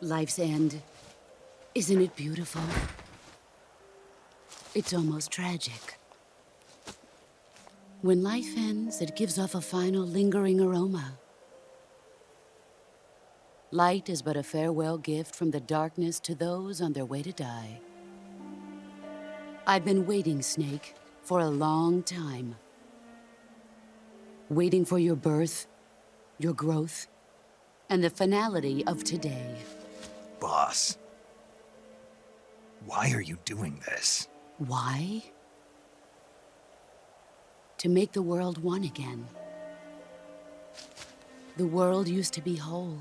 Life's end. Isn't it beautiful? It's almost tragic. When life ends, it gives off a final lingering aroma. Light is but a farewell gift from the darkness to those on their way to die. I've been waiting, Snake, for a long time. Waiting for your birth, your growth, and the finality of today. Boss, why are you doing this? Why? To make the world one again. The world used to be whole.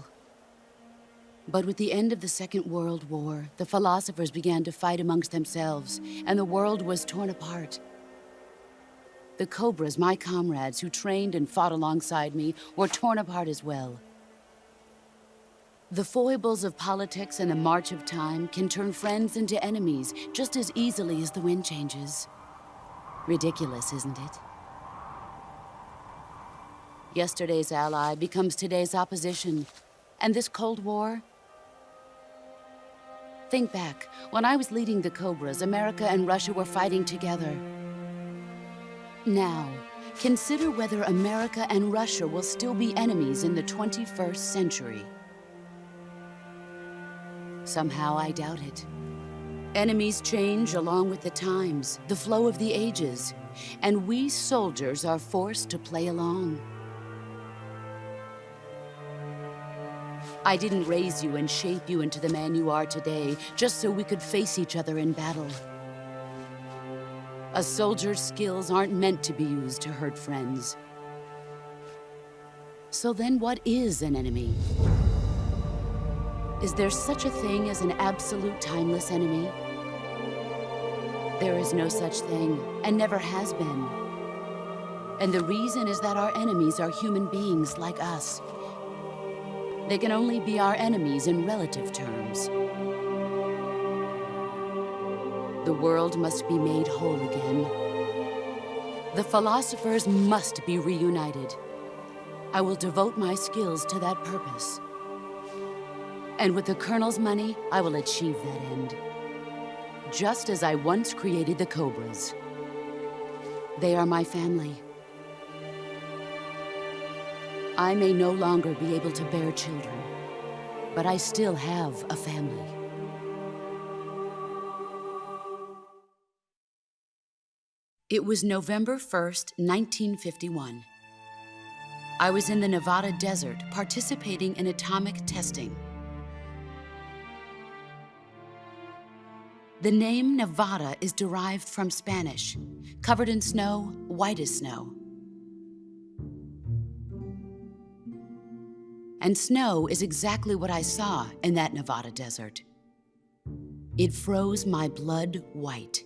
But with the end of the Second World War, the philosophers began to fight amongst themselves, and the world was torn apart. The Cobras, my comrades who trained and fought alongside me, were torn apart as well. The foibles of politics and the march of time can turn friends into enemies just as easily as the wind changes. Ridiculous, isn't it? Yesterday's ally becomes today's opposition, and this Cold War. Think back, when I was leading the Cobras, America and Russia were fighting together. Now, consider whether America and Russia will still be enemies in the 21st century. Somehow I doubt it. Enemies change along with the times, the flow of the ages, and we soldiers are forced to play along. I didn't raise you and shape you into the man you are today just so we could face each other in battle. A soldier's skills aren't meant to be used to hurt friends. So then what is an enemy? Is there such a thing as an absolute timeless enemy? There is no such thing, and never has been. And the reason is that our enemies are human beings like us. They can only be our enemies in relative terms. The world must be made whole again. The philosophers must be reunited. I will devote my skills to that purpose. And with the Colonel's money, I will achieve that end. Just as I once created the Cobras. They are my family. I may no longer be able to bear children, but I still have a family. It was November 1st, 1951. I was in the Nevada desert participating in atomic testing. The name Nevada is derived from Spanish, covered in snow, white as snow. And snow is exactly what I saw in that Nevada desert. It froze my blood white.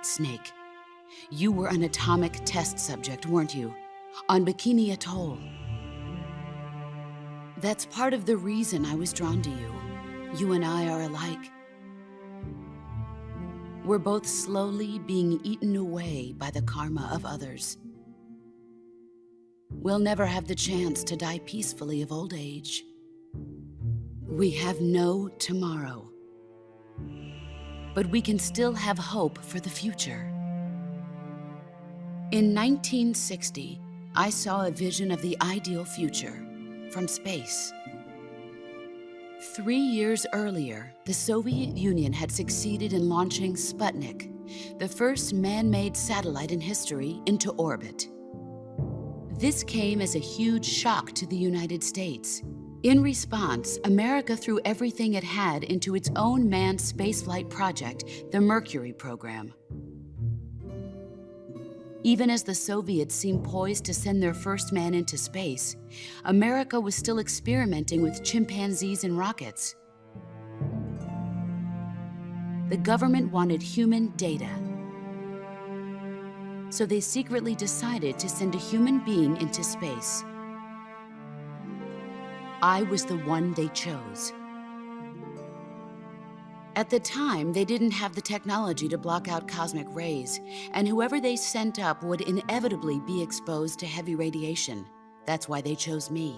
Snake, you were an atomic test subject, weren't you? On Bikini Atoll. That's part of the reason I was drawn to you. You and I are alike. We're both slowly being eaten away by the karma of others. We'll never have the chance to die peacefully of old age. We have no tomorrow. But we can still have hope for the future. In 1960, I saw a vision of the ideal future from space. 3 years earlier, the Soviet Union had succeeded in launching Sputnik, the first man-made satellite in history, into orbit. This came as a huge shock to the United States. In response, America threw everything it had into its own manned spaceflight project, the Mercury program. Even as the Soviets seemed poised to send their first man into space, America was still experimenting with chimpanzees and rockets. The government wanted human data. So they secretly decided to send a human being into space. I was the one they chose. At the time, they didn't have the technology to block out cosmic rays, and whoever they sent up would inevitably be exposed to heavy radiation. That's why they chose me.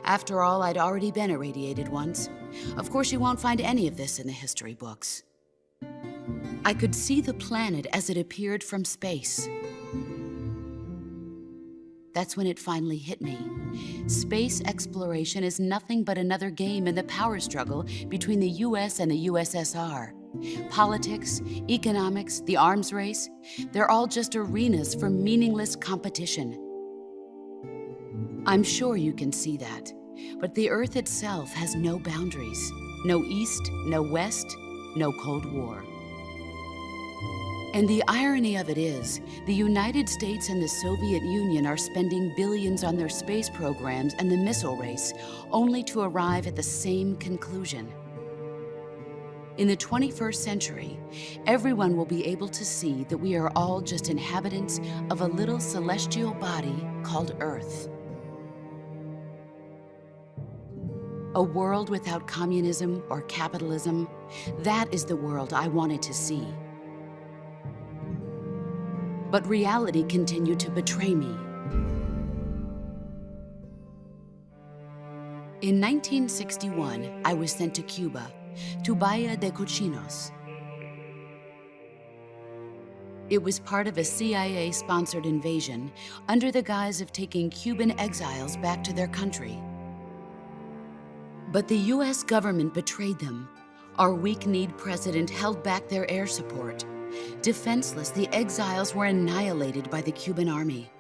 After all, I'd already been irradiated once. Of course, you won't find any of this in the history books. I could see the planet as it appeared from space. That's when it finally hit me. Space exploration is nothing but another game in the power struggle between the US and the USSR. Politics, economics, the arms race, they're all just arenas for meaningless competition. I'm sure you can see that, but the Earth itself has no boundaries. No East, no West, no Cold War. And the irony of it is, the United States and the Soviet Union are spending billions on their space programs and the missile race, only to arrive at the same conclusion. In the 21st century, everyone will be able to see that we are all just inhabitants of a little celestial body called Earth. A world without communism or capitalism, that is the world I wanted to see. But reality continued to betray me. In 1961, I was sent to Cuba, to Bahia de Cochinos. It was part of a CIA-sponsored invasion under the guise of taking Cuban exiles back to their country. But the US government betrayed them. Our weak-kneed president held back their air support. Defenseless, the exiles were annihilated by the Cuban army.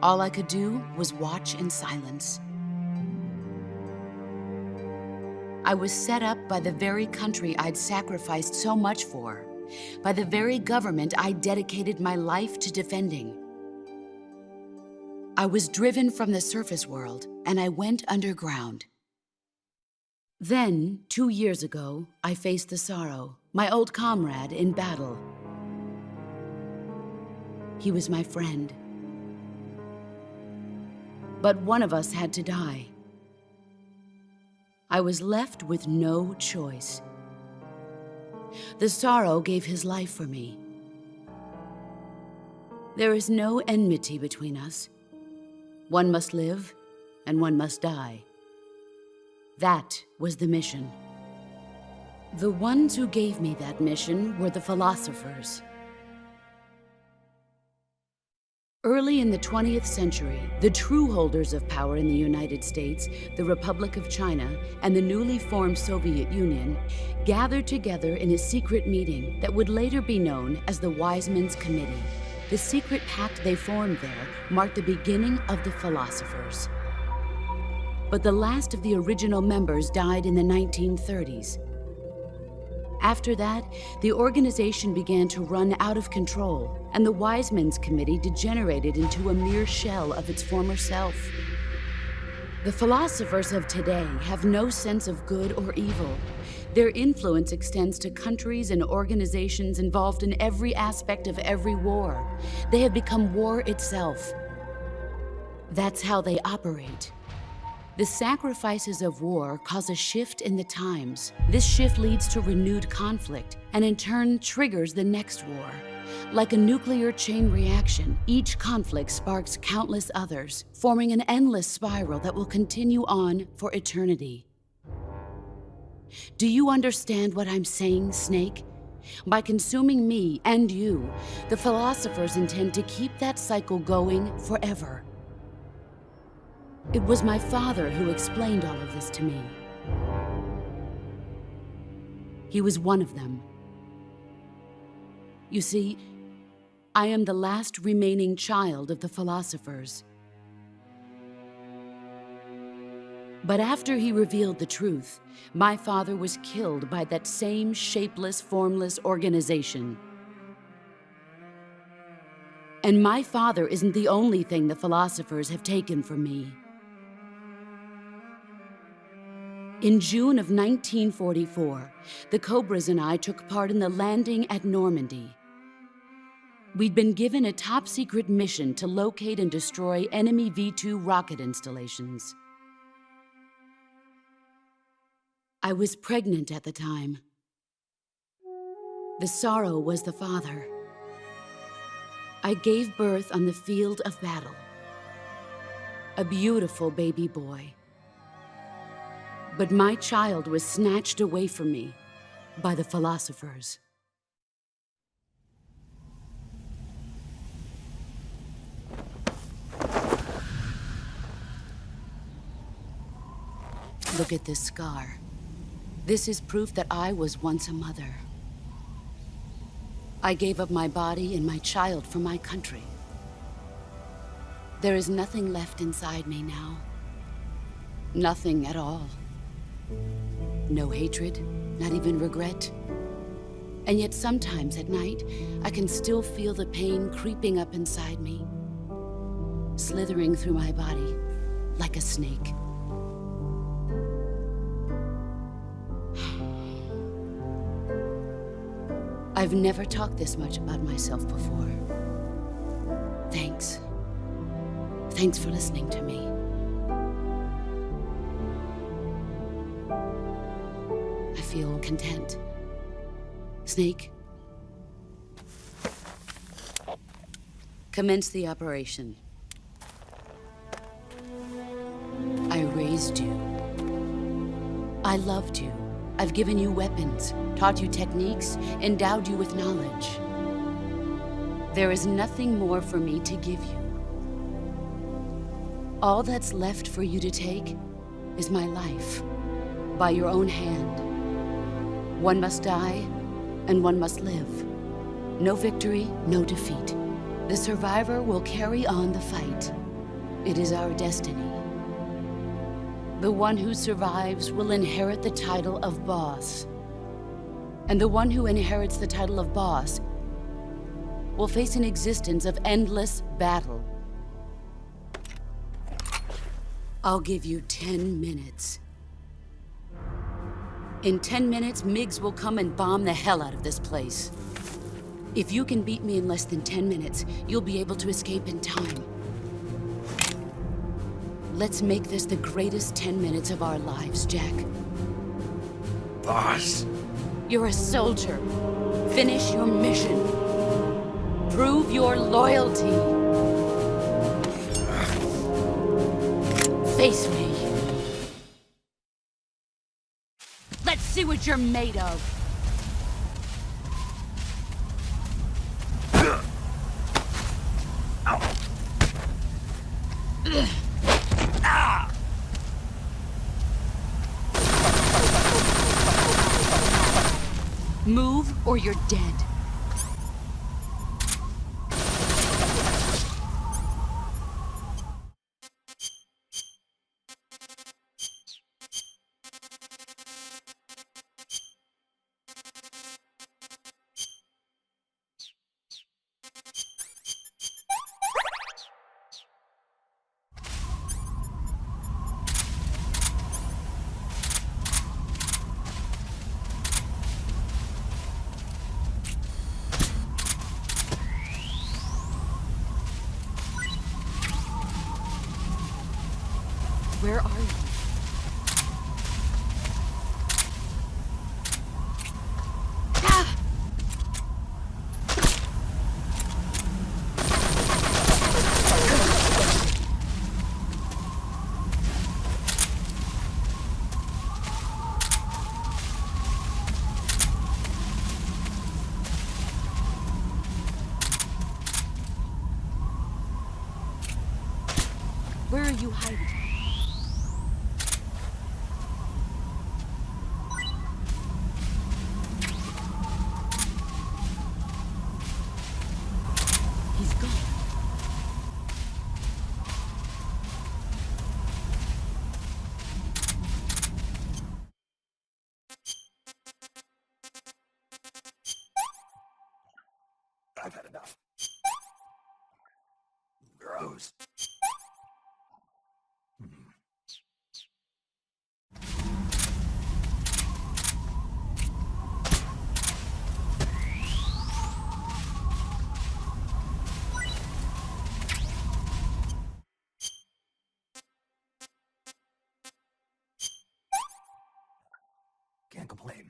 All I could do was watch in silence. I was set up by the very country I'd sacrificed so much for, by the very government I dedicated my life to defending. I was driven from the surface world, and I went underground. Then, 2 years ago, I faced the Sorrow, my old comrade in battle. He was my friend. But one of us had to die. I was left with no choice. The Sorrow gave his life for me. There is no enmity between us. One must live, and one must die. That was the mission. The ones who gave me that mission were the philosophers. Early in the 20th century, the true holders of power in the United States, the Republic of China, and the newly formed Soviet Union gathered together in a secret meeting that would later be known as the Wise Men's Committee. The secret pact they formed there marked the beginning of the philosophers. But the last of the original members died in the 1930s. After that, the organization began to run out of control, and the Wise Men's Committee degenerated into a mere shell of its former self. The philosophers of today have no sense of good or evil. Their influence extends to countries and organizations involved in every aspect of every war. They have become war itself. That's how they operate. The sacrifices of war cause a shift in the times. This shift leads to renewed conflict, and in turn triggers the next war. Like a nuclear chain reaction, each conflict sparks countless others, forming an endless spiral that will continue on for eternity. Do you understand what I'm saying, Snake? By consuming me and you, the philosophers intend to keep that cycle going forever. It was my father who explained all of this to me. He was one of them. You see, I am the last remaining child of the philosophers. But after he revealed the truth, my father was killed by that same shapeless, formless organization. And my father isn't the only thing the philosophers have taken from me. In June of 1944, the Cobras and I took part in the landing at Normandy. We'd been given a top-secret mission to locate and destroy enemy V-2 rocket installations. I was pregnant at the time. The Sorrow was the father. I gave birth on the field of battle. A beautiful baby boy. But my child was snatched away from me by the philosophers. Look at this scar. This is proof that I was once a mother. I gave up my body and my child for my country. There is nothing left inside me now. Nothing at all. No hatred, not even regret. And yet sometimes at night, I can still feel the pain creeping up inside me, slithering through my body like a snake. I've never talked this much about myself before. Thanks. Thanks for listening to me. I feel content. Snake, commence the operation. I raised you. I loved you. I've given you weapons, taught you techniques, endowed you with knowledge. There is nothing more for me to give you. All that's left for you to take is my life, by your own hand. One must die, and one must live. No victory, no defeat. The survivor will carry on the fight. It is our destiny. The one who survives will inherit the title of boss. And the one who inherits the title of boss will face an existence of endless battle. I'll give you 10 minutes. In 10 minutes, MiGs will come and bomb the hell out of this place. If you can beat me in less than 10 minutes, you'll be able to escape in time. Let's make this the greatest 10 minutes of our lives, Jack. Boss. You're a soldier. Finish your mission. Prove your loyalty. Face me. Let's see what you're made of. Move or you're dead. Where are you? Ah! Where are you hiding? He's gone. I've had enough. Gross. Can't complain.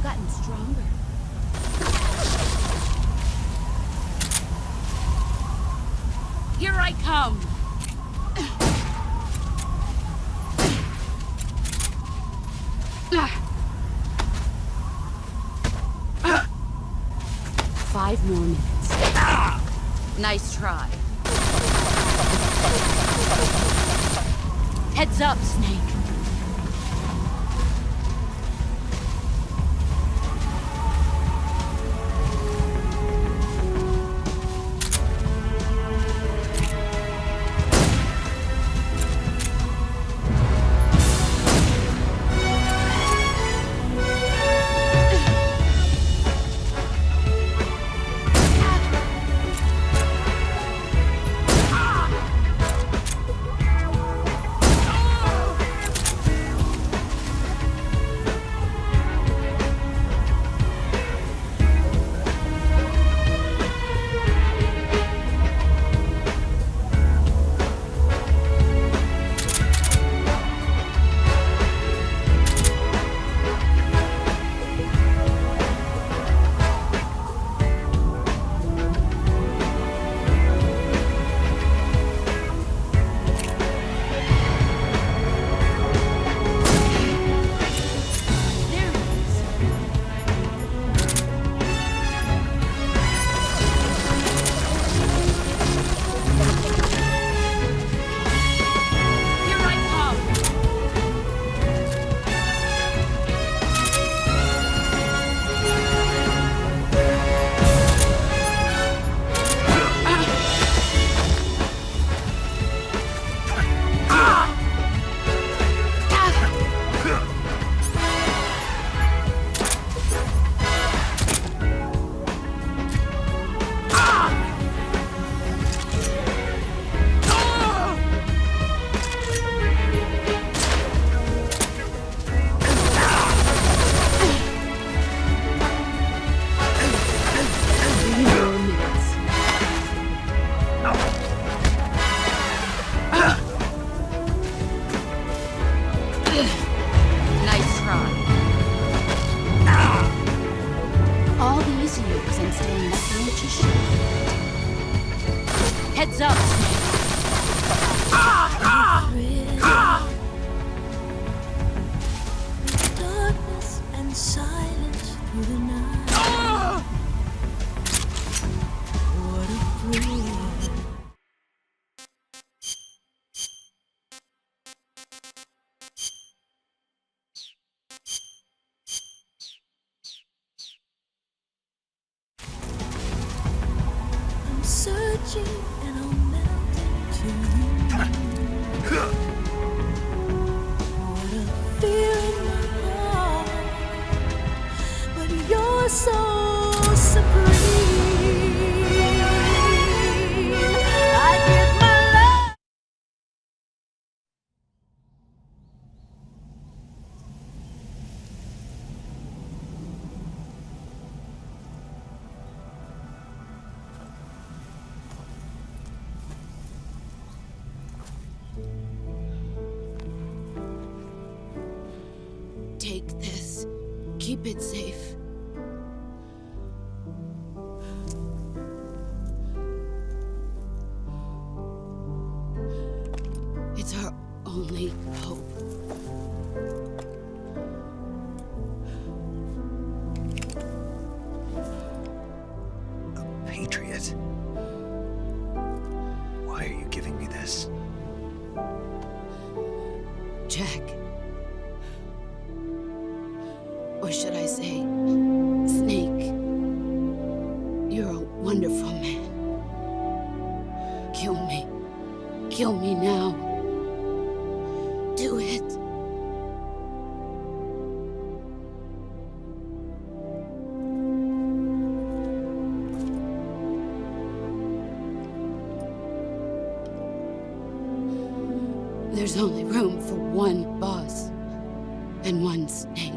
gotten stronger. Here I come! 5 more minutes. Nice try. Heads up, Snake. Heads up, Darkness and silence through the night. What a thrill. I'm searching and I'll melt into you. What a fear in my heart, but you're so supreme. I give my love. Take this. Keep it safe. It's our only hope. A patriot? Why are you giving me this? Jack. Or should I say, Snake? You're a wonderful man. Kill me. Kill me now. Do it. There's only room for one boss and one snake.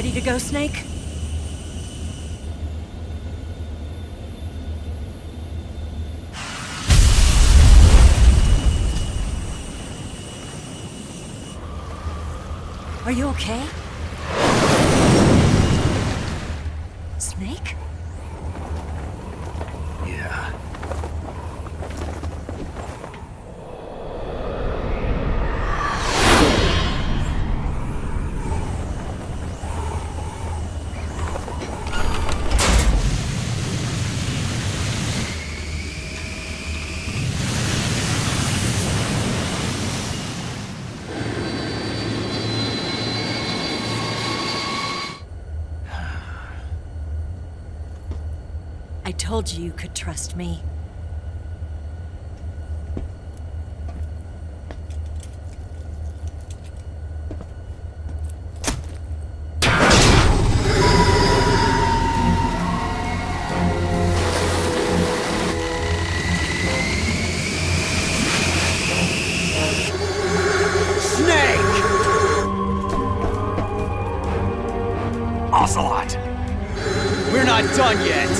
Ready to go, Snake? Are you okay? Snake? Yeah. I told you could trust me. Ocelot! We're not done yet!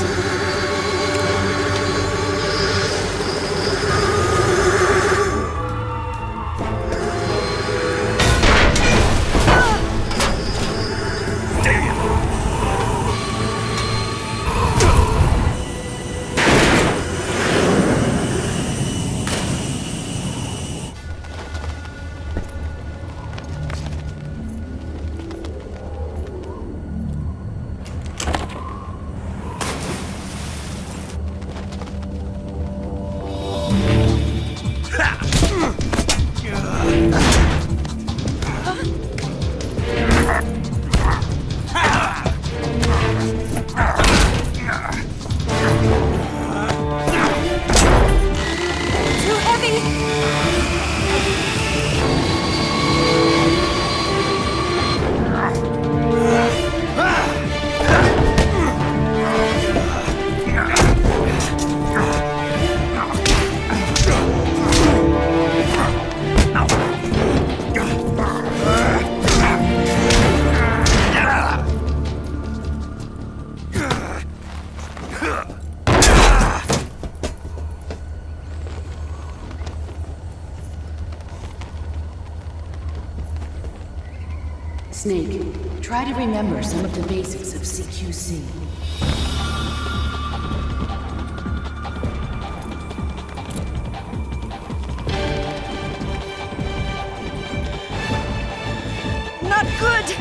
Snake, try to remember some of the basics of CQC. Not good!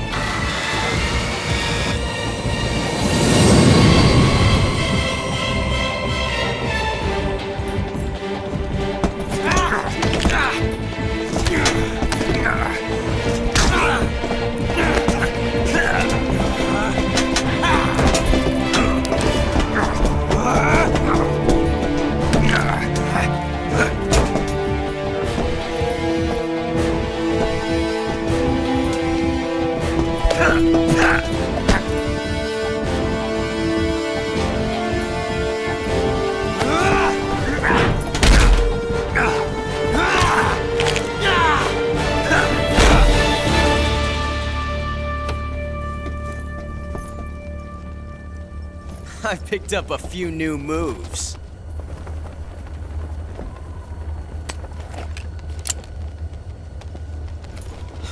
I picked up a few new moves.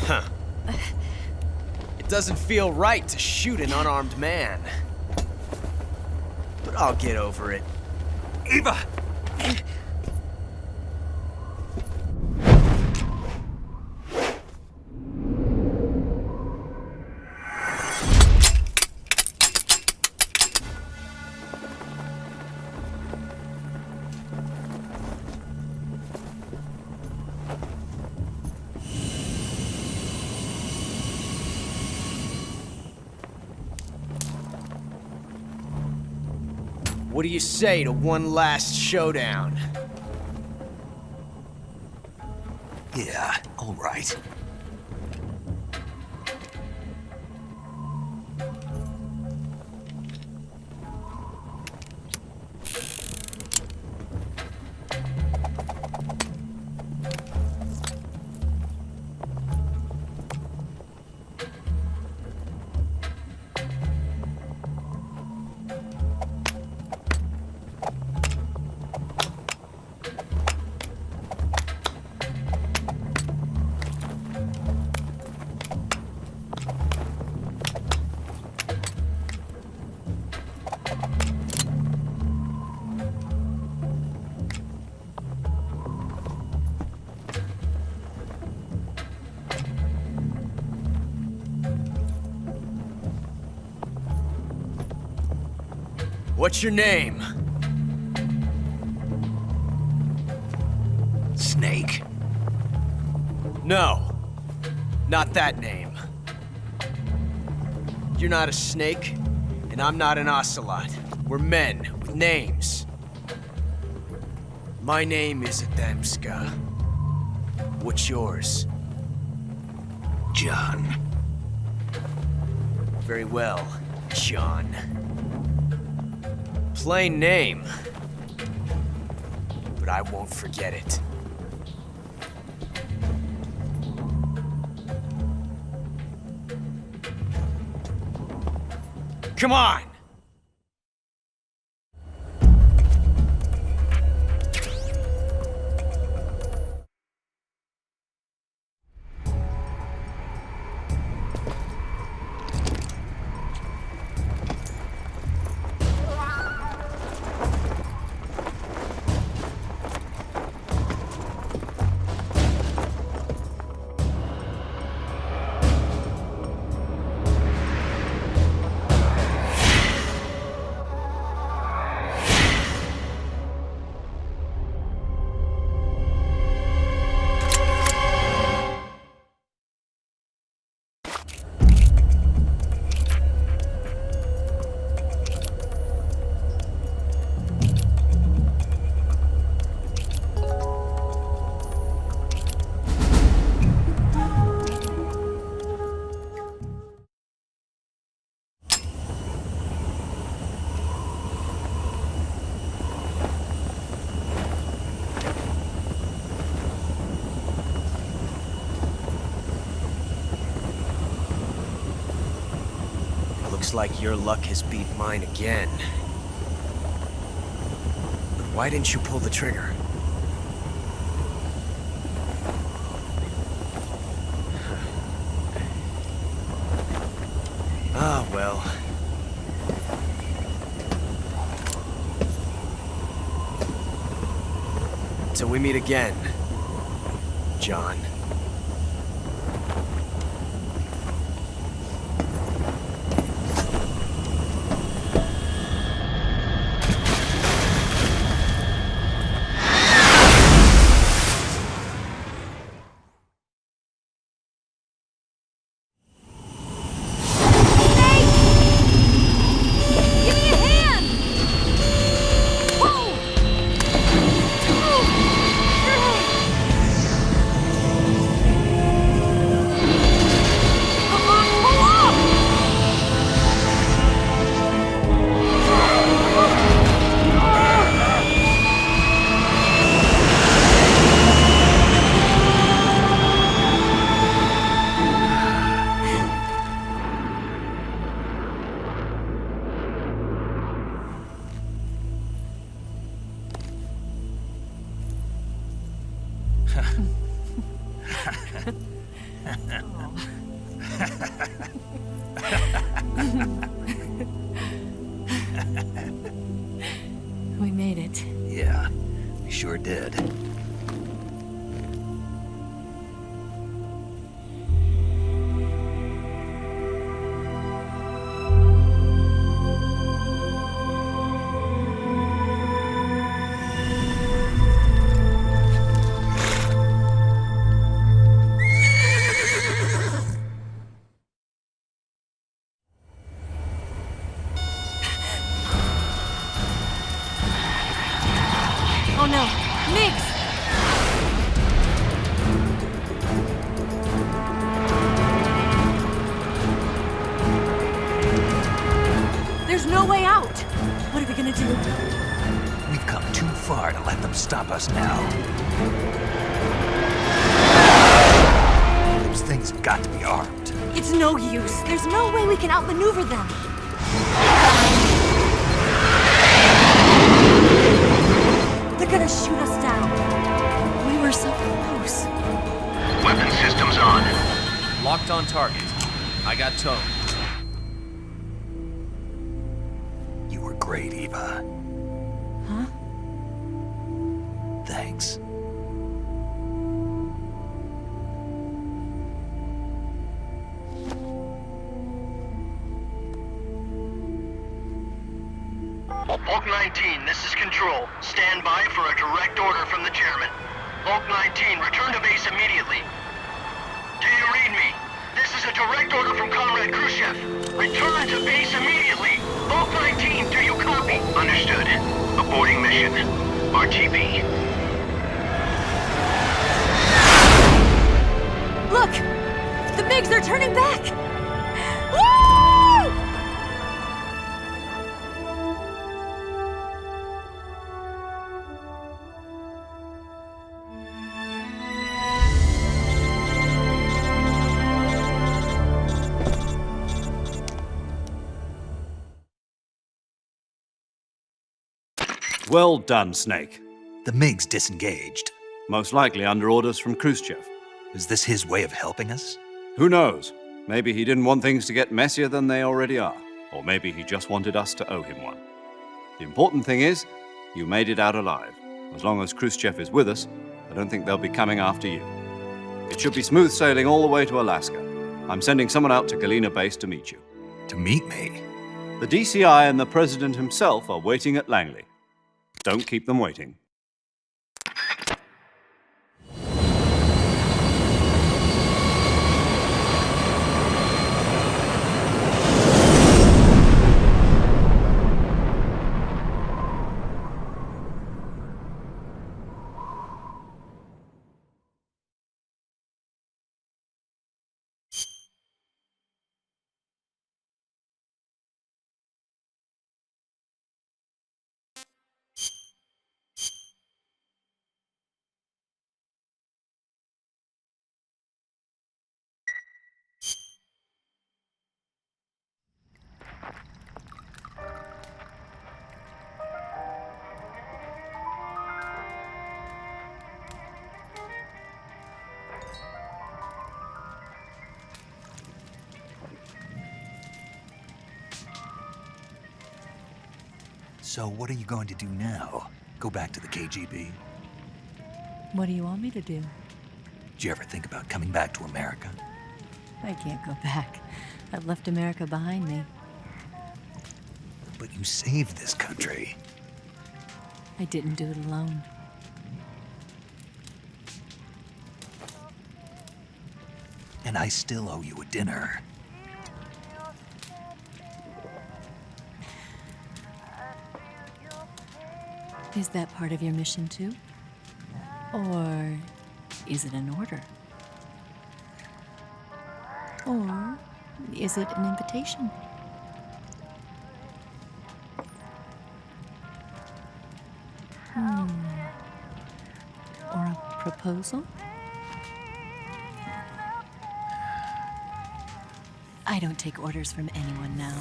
Huh. It doesn't feel right to shoot an unarmed man. But I'll get over it. Eva! What do you say to one last showdown? Yeah, all right. What's your name? Snake. No. Not that name. You're not a snake, and I'm not an ocelot. We're men with names. My name is Adamska. What's yours? John. Very well, John. Plain name. But I won't forget it. Come on! Looks like your luck has beat mine again. But why didn't you pull the trigger? Ah, well. Till we meet again, John. We made it. Yeah, we sure did. Oh no, Mix! There's no way out! What are we gonna do? We've come too far to let them stop us now. Those things have got to be armed. It's no use. There's no way we can outmaneuver them. They're gonna shoot us down. We were so close. Weapon systems on. Locked on target. I got towed. You were great, Eva. Huh? Thanks. Hulk 19, this is Control. Stand by for a direct order from the chairman. Hulk 19, return to base immediately. Do you read me? This is a direct order from Comrade Khrushchev. Return to base immediately. Hulk 19, do you copy? Understood. Aborting mission. RTB. Look! The MiGs are turning back! Woo! Well done, Snake. The MiG's disengaged. Most likely under orders from Khrushchev. Is this his way of helping us? Who knows? Maybe he didn't want things to get messier than they already are. Or maybe he just wanted us to owe him one. The important thing is, you made it out alive. As long as Khrushchev is with us, I don't think they'll be coming after you. It should be smooth sailing all the way to Alaska. I'm sending someone out to Galena Base to meet you. To meet me? The DCI and the President himself are waiting at Langley. Don't keep them waiting. So what are you going to do now? Go back to the KGB? What do you want me to do? Did you ever think about coming back to America? I can't go back. I've left America behind me. But you saved this country. I didn't do it alone. And I still owe you a dinner. Is that part of your mission too? Or is it an order? Or is it an invitation? Or a proposal? I don't take orders from anyone now.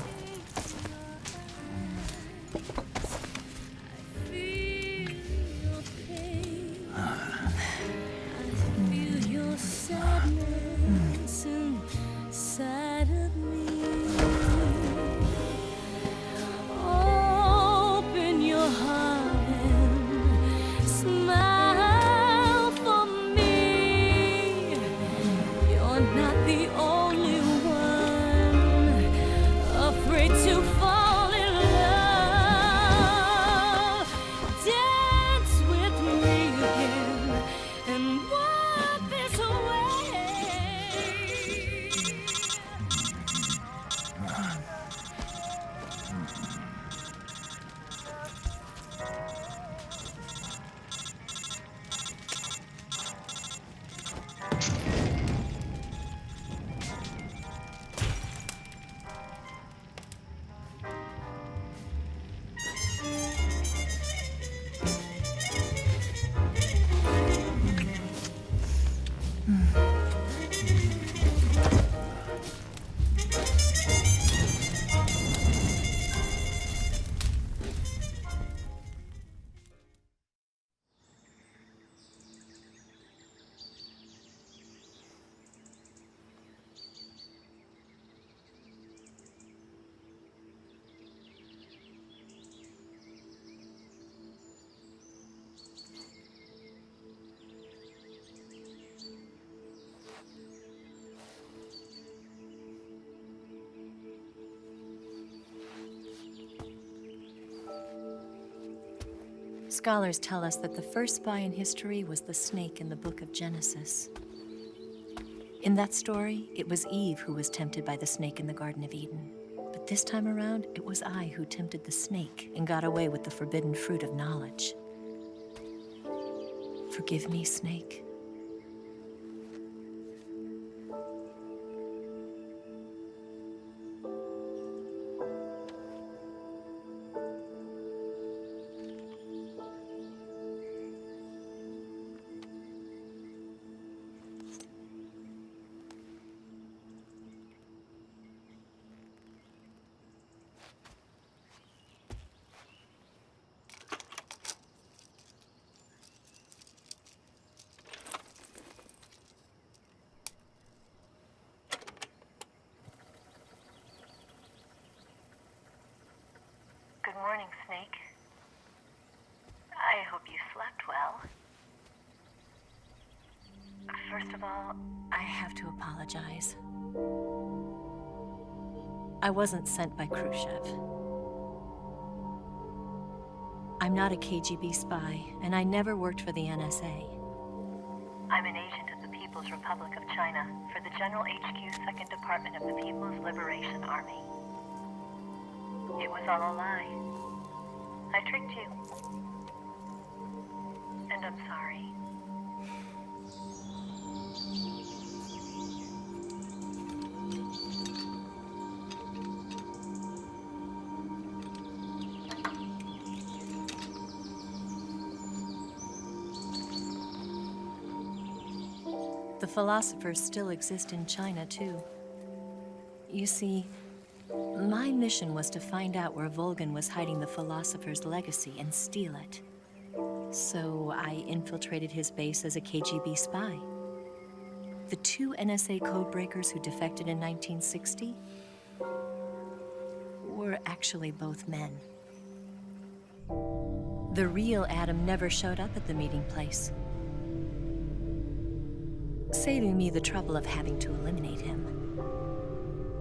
Afraid Scholars tell us that the first spy in history was the snake in the book of Genesis. In that story, it was Eve who was tempted by the snake in the Garden of Eden. But this time around, it was I who tempted the snake and got away with the forbidden fruit of knowledge. Forgive me, snake. Good morning, Snake. I hope you slept well. First of all, I have to apologize. I wasn't sent by Khrushchev. I'm not a KGB spy, and I never worked for the NSA. I'm an agent of the People's Republic of China for the General HQ 2nd Department of the People's Liberation Army. It was all a lie. I tricked you. And I'm sorry. The philosophers still exist in China, too. You see, my mission was to find out where Volgin was hiding the philosopher's legacy and steal it. So I infiltrated his base as a KGB spy. The 2 NSA codebreakers who defected in 1960 were actually both men. The real Adam never showed up at the meeting place, saving me the trouble of having to eliminate him.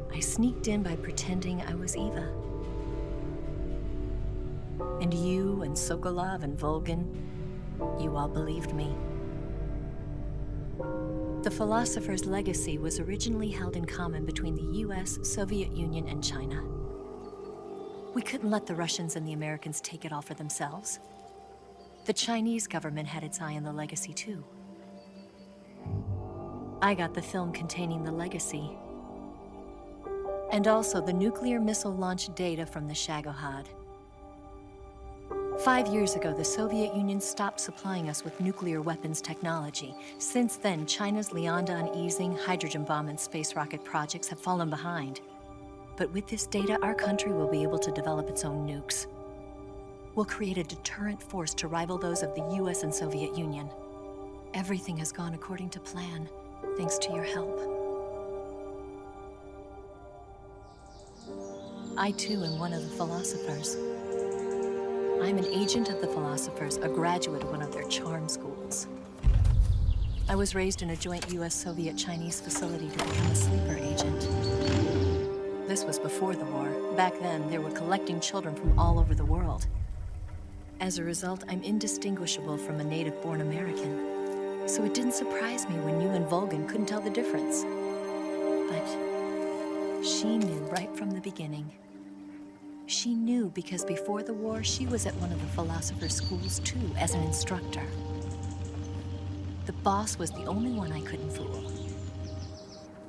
I sneaked in by pretending I was Eva. And you and Sokolov and Volgin, you all believed me. The philosopher's legacy was originally held in common between the US, Soviet Union, and China. We couldn't let the Russians and the Americans take it all for themselves. The Chinese government had its eye on the legacy, too. I got the film containing the legacy, and also the nuclear missile launch data from the Shagohod. 5 years ago, the Soviet Union stopped supplying us with nuclear weapons technology. Since then, China's Lianda and Easing, hydrogen bomb, and space rocket projects have fallen behind. But with this data, our country will be able to develop its own nukes. We'll create a deterrent force to rival those of the US and Soviet Union. Everything has gone according to plan, thanks to your help. I, too, am one of the philosophers. I'm an agent of the philosophers, a graduate of one of their charm schools. I was raised in a joint US-Soviet-Chinese facility to become a sleeper agent. This was before the war. Back then, they were collecting children from all over the world. As a result, I'm indistinguishable from a native-born American. So it didn't surprise me when you and Volgin couldn't tell the difference. But she knew right from the beginning. She knew because before the war, she was at one of the philosopher's schools too, as an instructor. The boss was the only one I couldn't fool.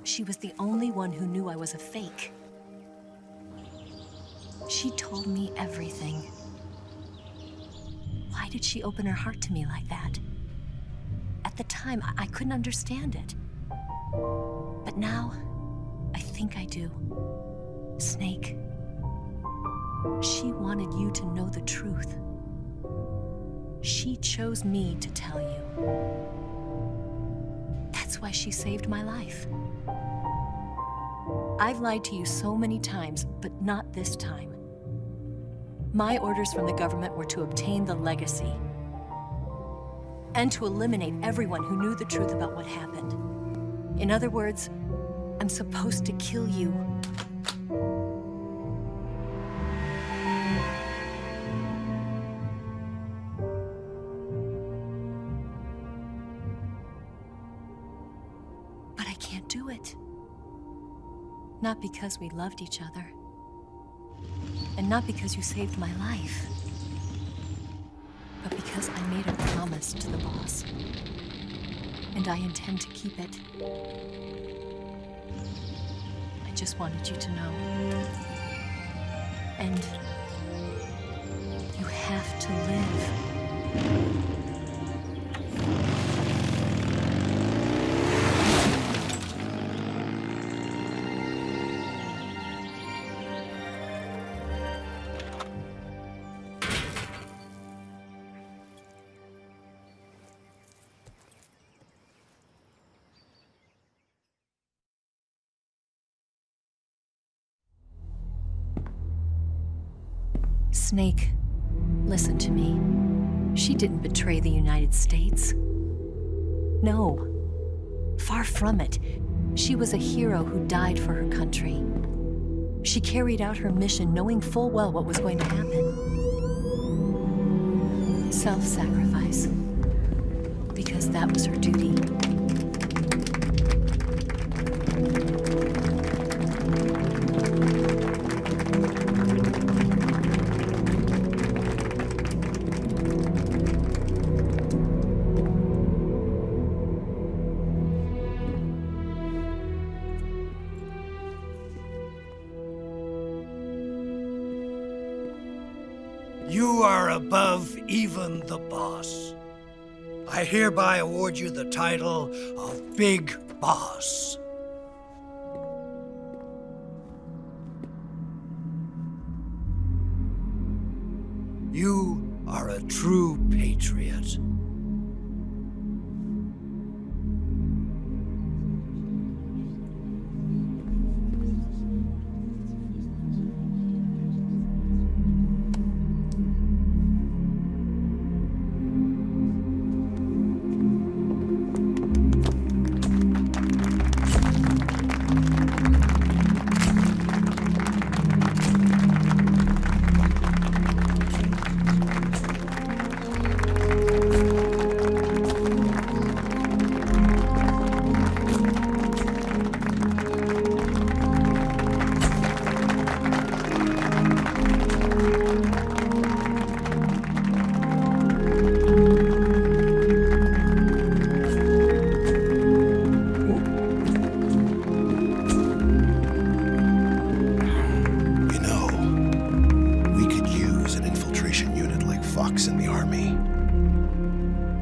She was the only one who knew I was a fake. She told me everything. Why did she open her heart to me like that? At the time, I couldn't understand it. But now, I think I do. Snake. She wanted you to know the truth. She chose me to tell you. That's why she saved my life. I've lied to you so many times, but not this time. My orders from the government were to obtain the legacy and to eliminate everyone who knew the truth about what happened. In other words, I'm supposed to kill you. do it. Not because we loved each other. And not because you saved my life. But because I made a promise to the boss. And I intend to keep it. I just wanted you to know. And you have to live. Snake, listen to me. She didn't betray the United States. No. Far from it. She was a hero who died for her country. She carried out her mission knowing full well what was going to happen. Self-sacrifice. Because that was her duty. You are above even the boss. I hereby award you the title of Big Boss. You are a true patriot.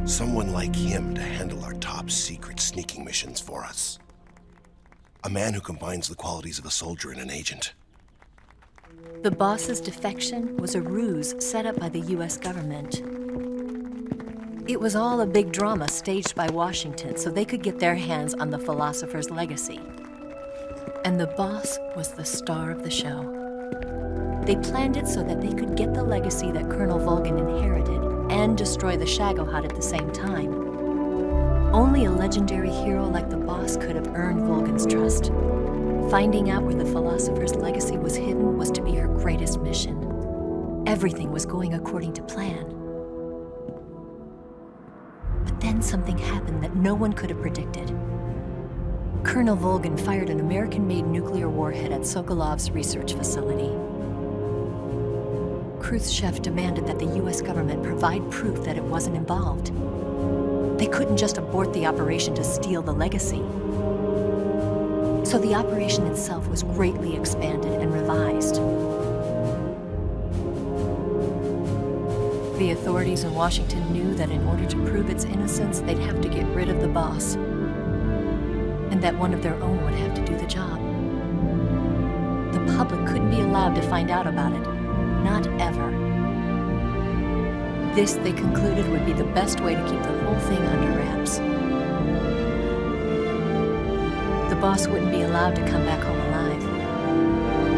Someone like him to handle our top secret sneaking missions for us. A man who combines the qualities of a soldier and an agent. The boss's defection was a ruse set up by the US government. It was all a big drama staged by Washington so they could get their hands on the philosopher's legacy. And the boss was the star of the show. They planned it so that they could get the legacy that Colonel Volgin inherited and destroy the Shagohod at the same time. Only a legendary hero like the boss could have earned Volgin's trust. Finding out where the philosopher's legacy was hidden was to be her greatest mission. Everything was going according to plan. But then something happened that no one could have predicted. Colonel Volgin fired an American-made nuclear warhead at Sokolov's research facility. Khrushchev demanded that the US government provide proof that it wasn't involved. They couldn't just abort the operation to steal the legacy. So the operation itself was greatly expanded and revised. The authorities in Washington knew that in order to prove its innocence, they'd have to get rid of the boss, and that one of their own would have to do the job. The public couldn't be allowed to find out about it. Not ever. This, they concluded, would be the best way to keep the whole thing under wraps. The boss wouldn't be allowed to come back home alive,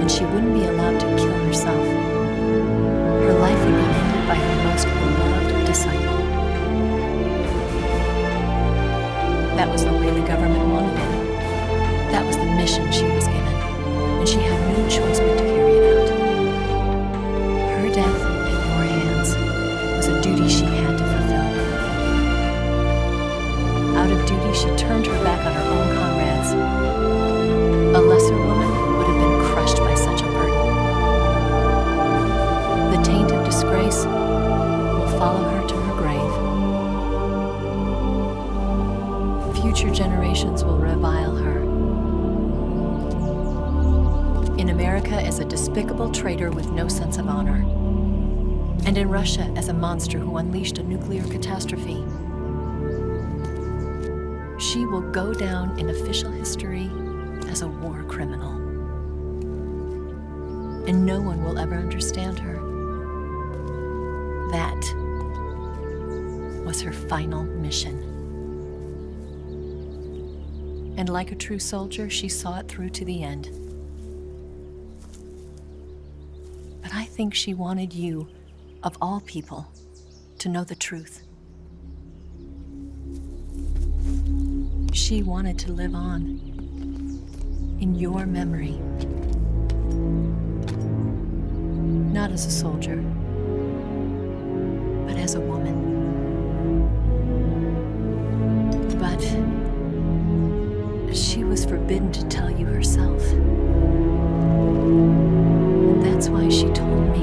and she wouldn't be allowed to kill herself. Her life would be ended by her most beloved disciple. That was the way the government wanted it. That was the mission she was given, and she had no choice but to carry it out. Her death at your hands was a duty she had to fulfill. Out of duty, she turned her back on her own comrades disgrace will follow her to her grave. Future generations will revile her. In America as a despicable traitor with no sense of honor. And in Russia as a monster who unleashed a nuclear catastrophe. She will go down in official history as a war criminal. And no one will ever understand her. That was her final mission. And like a true soldier, she saw it through to the end. But I think she wanted you, of all people, to know the truth. She wanted to live on in your memory. Not as a soldier, but as a woman. But she was forbidden to tell you herself. And that's why she told me.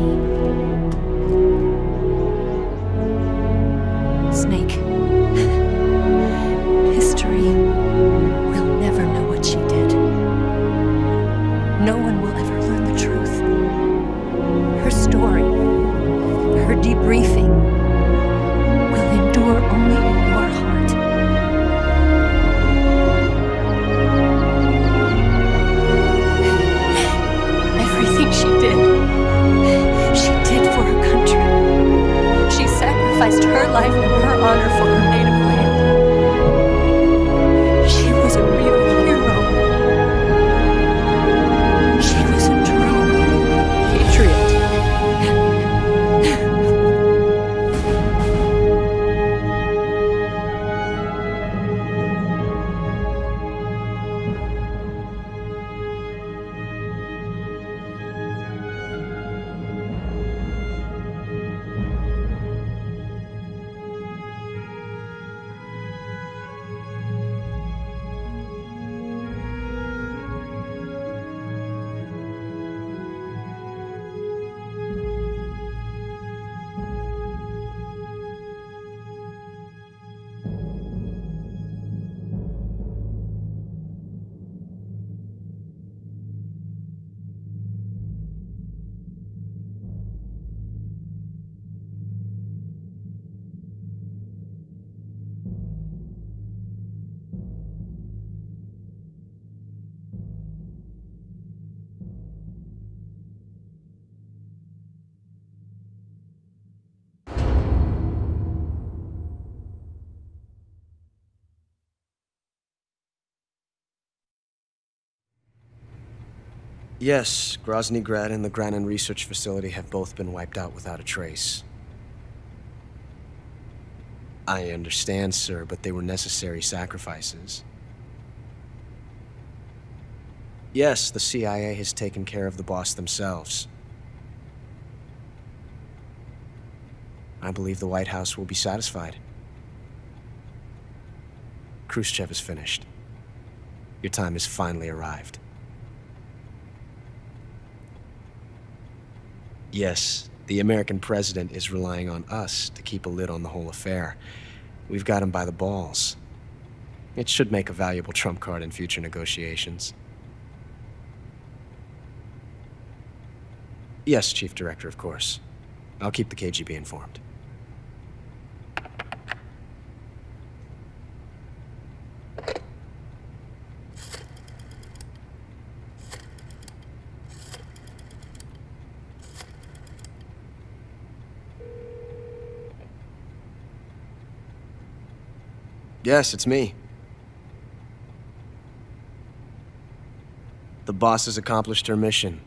Snake, history will never know what she did. No one will ever learn the truth. Her story, her debriefing, will endure only in your heart. Everything she did for her country. She sacrificed her life and her honor for her native land. She was a real hero. She was a true patriot. Yes, Grozny Grad and the Granin Research Facility have both been wiped out without a trace. I understand, sir, but they were necessary sacrifices. Yes, the CIA has taken care of the boss themselves. I believe the White House will be satisfied. Khrushchev is finished. Your time has finally arrived. Yes, the American president is relying on us to keep a lid on the whole affair. We've got him by the balls. It should make a valuable trump card in future negotiations. Yes, Chief Director, of course. I'll keep the KGB informed. Yes, it's me. The boss has accomplished her mission.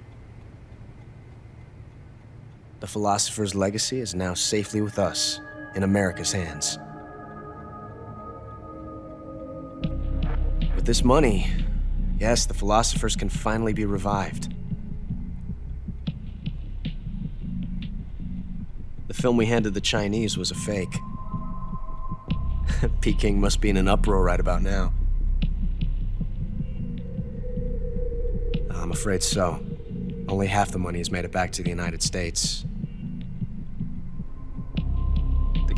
The philosopher's legacy is now safely with us, in America's hands. With this money, yes, the philosophers can finally be revived. The film we handed the Chinese was a fake. Peking must be in an uproar right about now. I'm afraid so. Only half the money has made it back to the United States.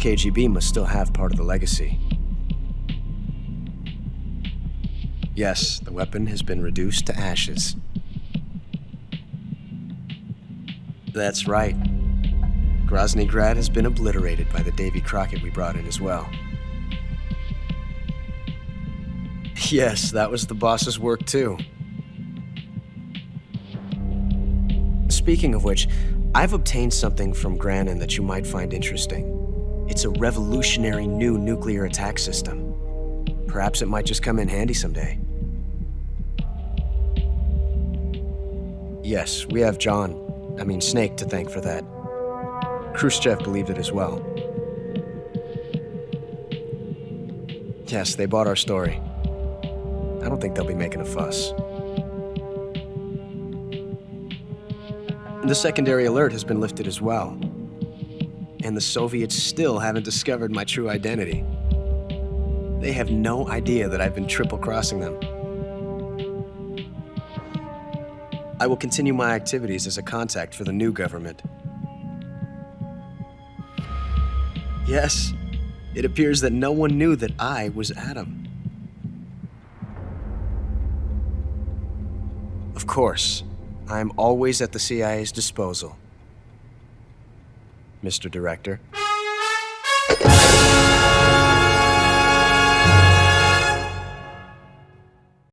KGB must still have part of the legacy. Yes, the weapon has been reduced to ashes. That's right. Grozny Grad has been obliterated by the Davy Crockett we brought in as well. Yes, that was the boss's work too. Speaking of which, I've obtained something from Granin that you might find interesting. It's a revolutionary new nuclear attack system. Perhaps it might just come in handy someday. Yes, we have Snake to thank for that. Khrushchev believed it as well. Yes, they bought our story. I don't think they'll be making a fuss. The secondary alert has been lifted as well. And the Soviets still haven't discovered my true identity. They have no idea that I've been triple-crossing them. I will continue my activities as a contact for the new government. Yes, it appears that no one knew that I was Adam. Of course, I'm always at the CIA's disposal, Mr. Director.